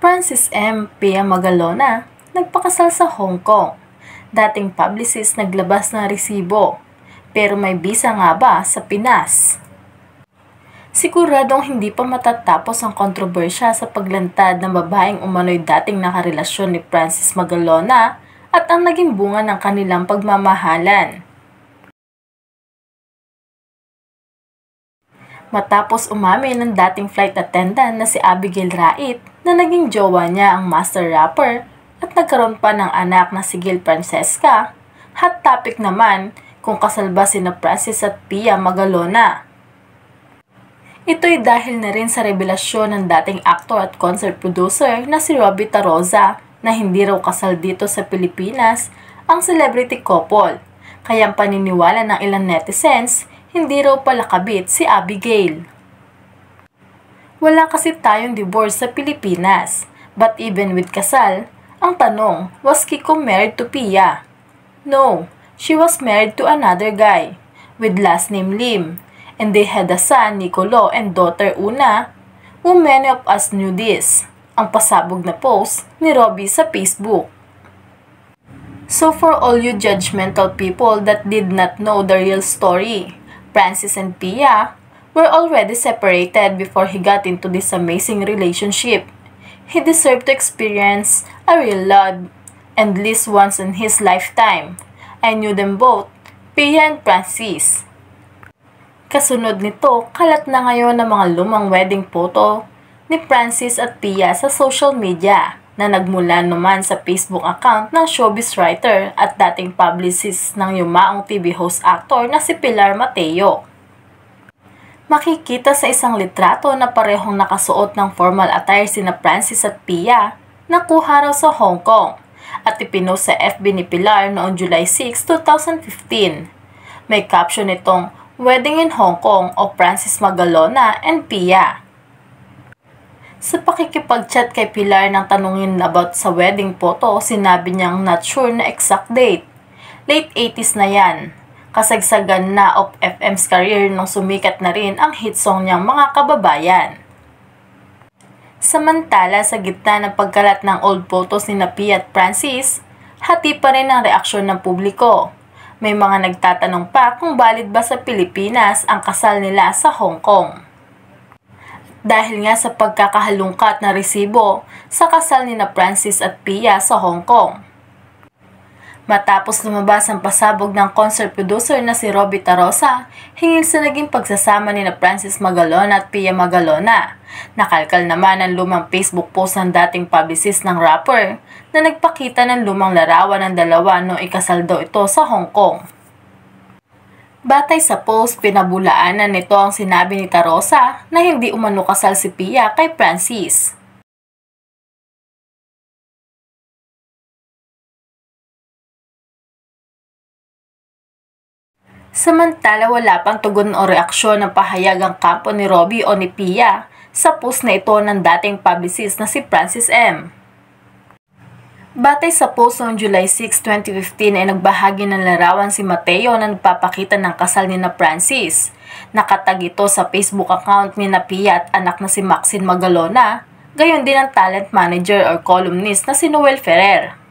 Francis M. Pia Magalona nagpakasal sa Hong Kong. Dating publicist naglabas ng resibo. Pero may bisa nga ba sa Pinas? Siguradong hindi pa matatapos ang kontrobersya sa paglantad ng babaeng umano'y dating nakarelasyon ni Francis Magalona at ang naging bunga ng kanilang pagmamahalan. Matapos umamin ng dating flight attendant na si Abigail Rait na naging jowa niya ang master rapper at nagkaroon pa ng anak na si Gil Francesca, hot topic naman kung kasal ba sina Francis at Pia Magalona. Ito'y dahil na rin sa revelasyon ng dating actor at concert producer na si Robbie Taroza na hindi raw kasal dito sa Pilipinas ang celebrity couple, kaya paniniwala ng ilang netizens hindi raw pala kabit si Abigail. Wala kasi tayong divorce sa Pilipinas, but even with kasal, ang tanong, was Kiko married to Pia? No, she was married to another guy, with last name Lim, and they had a son, Nicolo, and daughter Una, who many of us knew this, ang pasabog na post ni Robbie sa Facebook. So for all you judgmental people that did not know the real story, Francis and Pia were already separated before he got into this amazing relationship. He deserved to experience a real love, and at least once in his lifetime. I knew them both, Pia and Francis. Kasunod nito, kalat na ngayon ang mga lumang wedding photo ni Francis at Pia sa social media na nagmula naman sa Facebook account ng showbiz writer at dating publicist ng yumaong TV host actor na si Pilar Mateo. Makikita sa isang litrato na parehong nakasuot ng formal attire sina Francis at Pia na kuha raw sa Hong Kong at ipinost sa FB ni Pilar noong July 6, 2015. May caption itong Wedding in Hong Kong of Francis Magalona and Pia. Sa pakikipag-chat kay Pilar nang tanungin about sa wedding photo, sinabi niyang not sure na exact date. Late 80s na yan. Kasagsagan na of FM's career nung sumikat na rin ang hit song niyang Mga Kababayan. Samantala, sa gitna ng pagkalat ng old photos ni Pia at Francis, hati pa rin ang reaksyon ng publiko. May mga nagtatanong pa kung valid ba sa Pilipinas ang kasal nila sa Hong Kong. Dahil nga sa pagkakahalungkat na resibo sa kasal ni Francis at Pia sa Hong Kong. Matapos lumabas ang pasabog ng concert producer na si Robbie Taroza, hingil sa naging pagsasama ni Francis Magalona at Pia Magalona. Nakalkal naman ang lumang Facebook post ng dating publicist ng rapper na nagpakita ng lumang larawan ng dalawa noong ikasal daw ito sa Hong Kong. Batay sa post, pinabulaanan nito ang sinabi ni Taroza na hindi umano kasal si Pia kay Francis. Samantala, wala pang tugon o reaksyon ng pahayag ang kampo ni Robbie o ni Pia sa post na ito ng dating publicist na si Francis M. Batay sa post noong July 6, 2015 ay nagbahagi ng larawan si Mateo na nagpapakita ng kasal ni Francis. Nakatag ito sa Facebook account ni Pia at anak na si Maxine Magalona, gayon din ang talent manager or columnist na si Noel Ferrer.